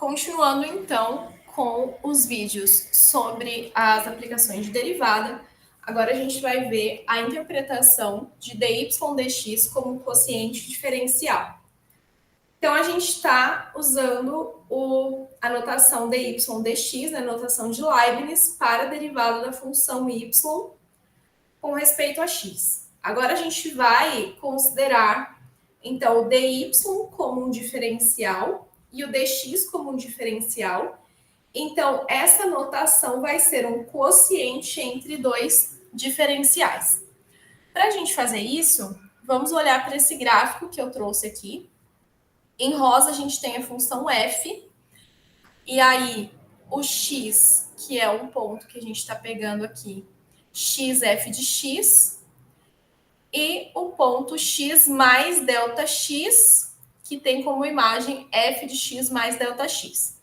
Continuando, então, com os vídeos sobre as aplicações de derivada, agora a gente vai ver a interpretação de dy dx como quociente diferencial. Então, a gente está usando a notação dy dx, né, a notação de Leibniz, para a derivada da função y com respeito a x. Agora a gente vai considerar, então, o dy como um diferencial e o dx como um diferencial. Então, essa notação vai ser um quociente entre dois diferenciais. Para a gente fazer isso, vamos olhar para esse gráfico que eu trouxe aqui. Em rosa, a gente tem a função f, e aí o x, que é um ponto que a gente está pegando aqui, x f de x, e o ponto x mais delta x, que tem como imagem f de x mais delta x.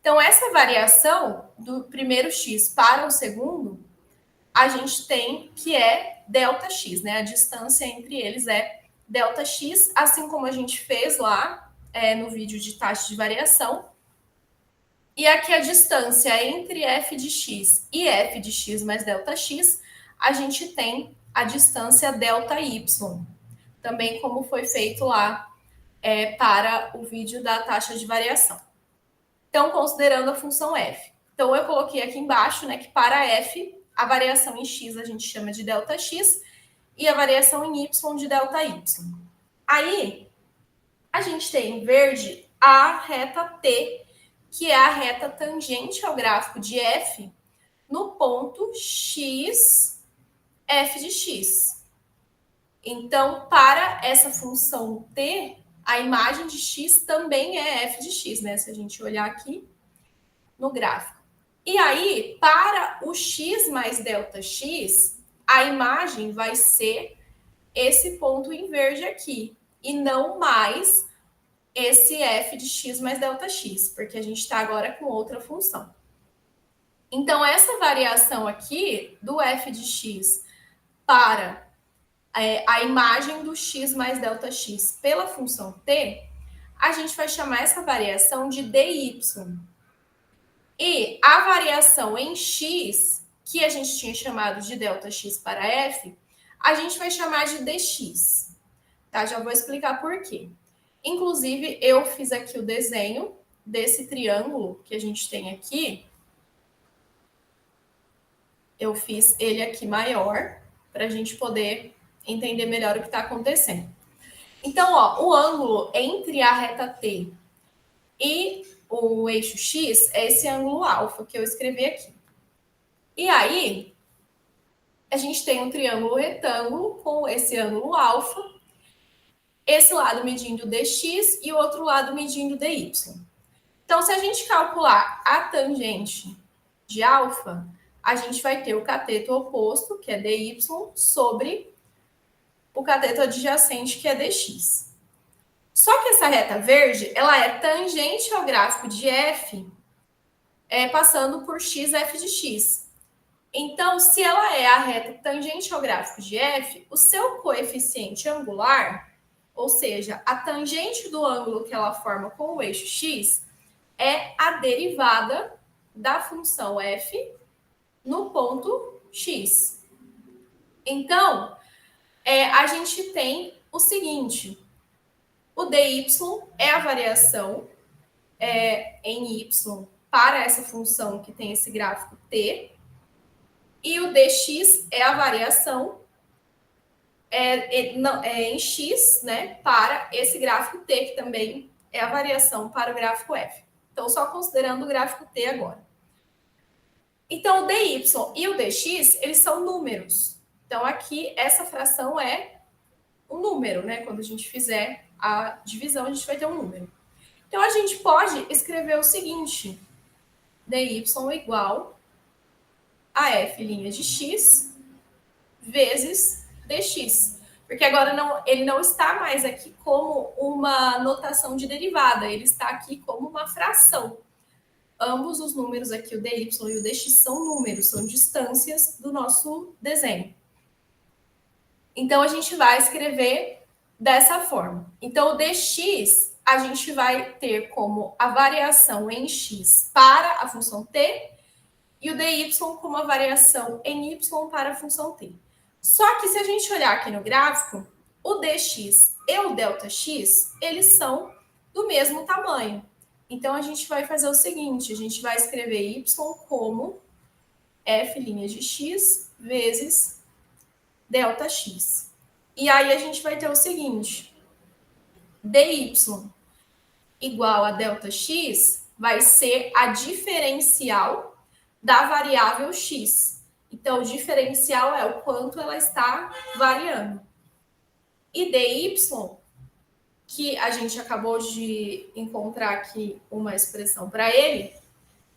Então, essa variação do primeiro x para o segundo, a gente tem que é delta x, né? A distância entre eles é delta x, assim como a gente fez lá no vídeo de taxa de variação. E aqui a distância entre f de x e f de x mais delta x, a gente tem a distância delta y, também como foi feito lá para o vídeo da taxa de variação. Então, considerando a função f. Então, eu coloquei aqui embaixo, né, que para f, a variação em x a gente chama de delta x e a variação em y de delta y. Aí, a gente tem em verde a reta t, que é a reta tangente ao gráfico de f no ponto x, f de x. Então, para essa função t, a imagem de x também é f de x, né? Se a gente olhar aqui no gráfico. E aí, para o x mais delta x, a imagem vai ser esse ponto em verde aqui, e não mais esse f de x mais delta x, porque a gente está agora com outra função. Então, essa variação aqui do f de x para a imagem do x mais delta x pela função t, a gente vai chamar essa variação de dy. E a variação em x, que a gente tinha chamado de delta x para f, a gente vai chamar de dx. Tá? Já vou explicar por quê. Inclusive, eu fiz aqui o desenho desse triângulo que a gente tem aqui. Eu fiz ele aqui maior, para a gente poder entender melhor o que está acontecendo. Então, ó, o ângulo entre a reta t e o eixo x é esse ângulo alfa que eu escrevi aqui. E aí, a gente tem um triângulo retângulo com esse ângulo alfa, esse lado medindo dx e o outro lado medindo dy. Então, se a gente calcular a tangente de alfa, a gente vai ter o cateto oposto, que é dy, sobre o cateto adjacente, que é dx. Só que essa reta verde, ela é tangente ao gráfico de f, passando por x, f de x. Então, se ela é a reta tangente ao gráfico de f, o seu coeficiente angular, ou seja, a tangente do ângulo que ela forma com o eixo x, é a derivada da função f no ponto x. Então, a gente tem o seguinte: o dy é a variação em y para essa função que tem esse gráfico t, e o dx é a variação em x, né, para esse gráfico t, que também é a variação para o gráfico f. Então, só considerando o gráfico t agora. Então, o dy e o dx, eles são números. Então, aqui, essa fração é um número, né? Quando a gente fizer a divisão, a gente vai ter um número. Então, a gente pode escrever o seguinte: dy igual a f' de x vezes dx. Porque agora ele não está mais aqui como uma notação de derivada, ele está aqui como uma fração. Ambos os números aqui, o dy e o dx, são números, são distâncias do nosso desenho. Então, a gente vai escrever dessa forma. Então, o dx a gente vai ter como a variação em x para a função t e o dy como a variação em y para a função t. Só que se a gente olhar aqui no gráfico, o dx e o Δx, eles são do mesmo tamanho. Então, a gente vai fazer o seguinte, a gente vai escrever y como f' de x vezes ΔX. E aí, a gente vai ter o seguinte, dy igual a ΔX vai ser a diferencial da variável x. Então, o diferencial é o quanto ela está variando. E dy, que a gente acabou de encontrar aqui uma expressão para ele,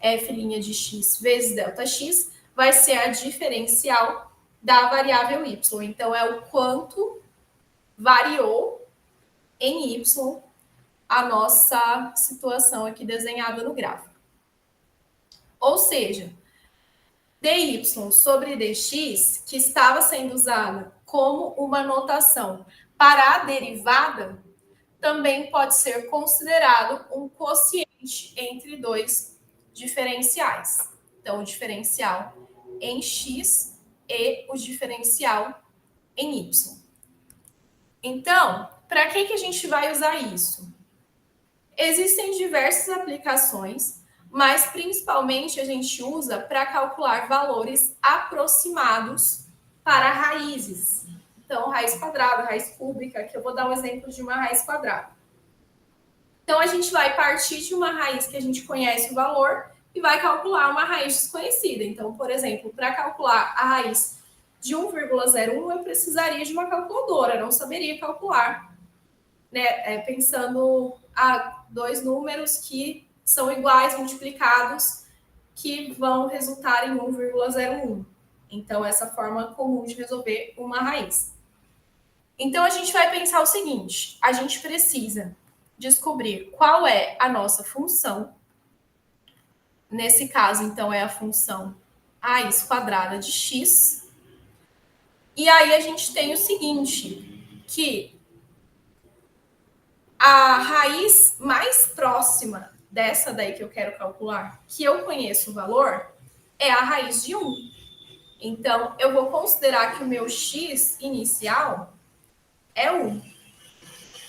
f' de x vezes ΔX, vai ser a diferencial da variável y. Então, é o quanto variou em y a nossa situação aqui desenhada no gráfico. Ou seja, dy sobre dx, que estava sendo usada como uma notação para a derivada, também pode ser considerado um quociente entre dois diferenciais. Então, o diferencial em x e o diferencial em y. Então, para que a gente vai usar isso? Existem diversas aplicações, mas principalmente a gente usa para calcular valores aproximados para raízes. Então, raiz quadrada, raiz cúbica, que eu vou dar um exemplo de uma raiz quadrada. Então, a gente vai partir de uma raiz que a gente conhece o valor e vai calcular uma raiz desconhecida. Então, por exemplo, para calcular a raiz de 1,01, eu precisaria de uma calculadora, não saberia calcular, né, pensando a dois números que são iguais multiplicados, que vão resultar em 1,01. Então, essa forma comum de resolver uma raiz. Então, a gente vai pensar o seguinte, a gente precisa descobrir qual é a nossa função. Nesse caso, então, é a função raiz quadrada de x. E aí a gente tem o seguinte, que a raiz mais próxima dessa daí que eu quero calcular, que eu conheço o valor, é a raiz de 1. Então, eu vou considerar que o meu x inicial é 1.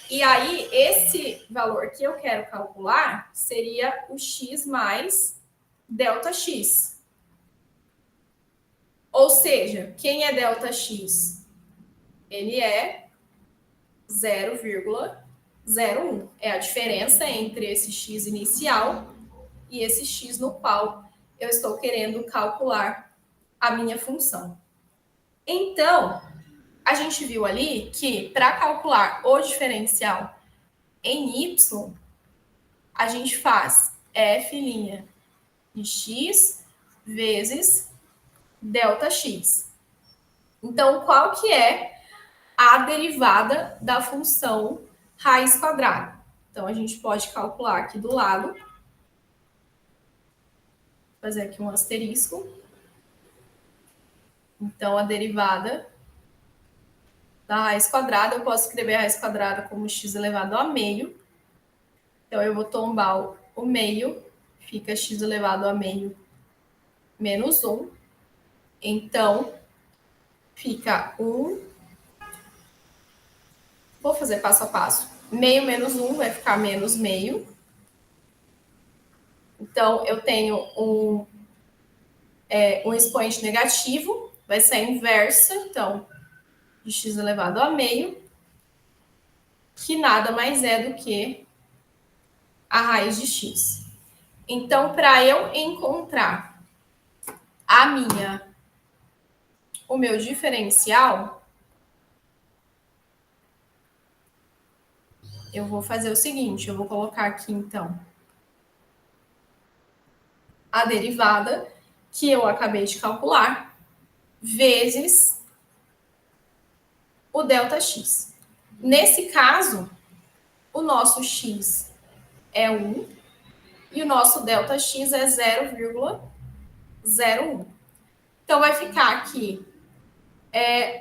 E aí, esse valor que eu quero calcular seria o x mais ΔX. Ou seja, quem é ΔX? Ele é 0,01. É a diferença entre esse x inicial e esse x no qual eu estou querendo calcular a minha função. Então, a gente viu ali que para calcular o diferencial em y, a gente faz f' de x vezes ΔX. Então, qual que é a derivada da função raiz quadrada? Então, a gente pode calcular aqui do lado. Vou fazer aqui um asterisco. Então, a derivada da raiz quadrada, eu posso escrever a raiz quadrada como x elevado a meio. Então, eu vou tombar o meio, fica x elevado a meio menos 1. Então, fica 1. Vou fazer passo a passo. Meio menos 1 vai ficar menos meio. Então, eu tenho um expoente negativo, vai ser a inversa, então, de x elevado a meio, que nada mais é do que a raiz de x. Então, para eu encontrar o meu diferencial, eu vou fazer o seguinte, eu vou colocar aqui, então, a derivada que eu acabei de calcular, vezes o ΔX. Nesse caso, o nosso x é 1 e o nosso ΔX é 0,01. Então, vai ficar aqui,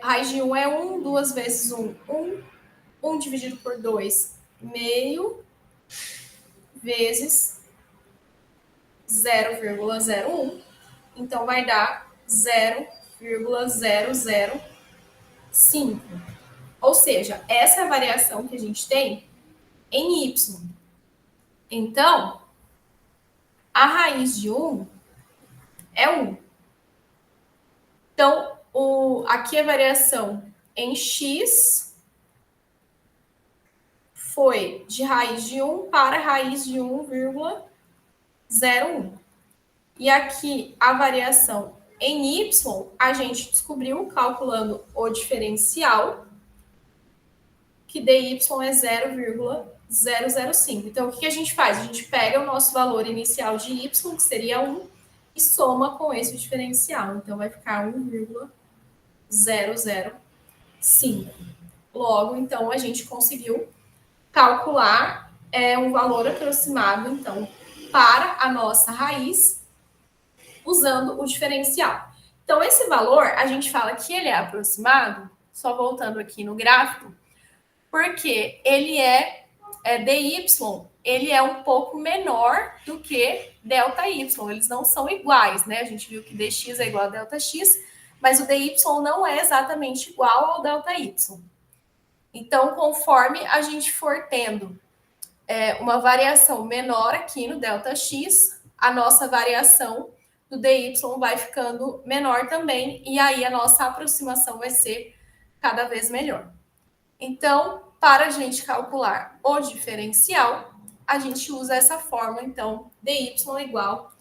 raiz de 1 é 1, 2 vezes 1, 1. 1 dividido por 2, meio. vezes 0,01. Então, vai dar 0,005. Ou seja, essa é a variação que a gente tem em y. Então, a raiz de 1 é 1. Então, aqui a variação em x foi de raiz de 1 para raiz de 1,01. E aqui a variação em y, a gente descobriu calculando o diferencial, que dy é 0,005. Então, o que a gente faz? A gente pega o nosso valor inicial de y, que seria 1, e soma com esse diferencial. Então, vai ficar 1,005. Logo, então, a gente conseguiu calcular um valor aproximado, então, para a nossa raiz, usando o diferencial. Então, esse valor, a gente fala que ele é aproximado, só voltando aqui no gráfico, porque ele dy, ele é um pouco menor do que ΔY. Eles não são iguais, né? A gente viu que dx é igual a ΔX, mas o dy não é exatamente igual ao ΔY. Então, conforme a gente for tendo uma variação menor aqui no ΔX, a nossa variação do dy vai ficando menor também, e aí a nossa aproximação vai ser cada vez melhor. Então, para a gente calcular o diferencial, a gente usa essa fórmula, então, dy igual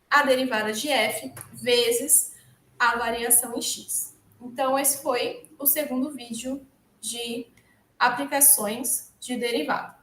a derivada de f vezes a variação em x. Então, esse foi o segundo vídeo de aplicações de derivada.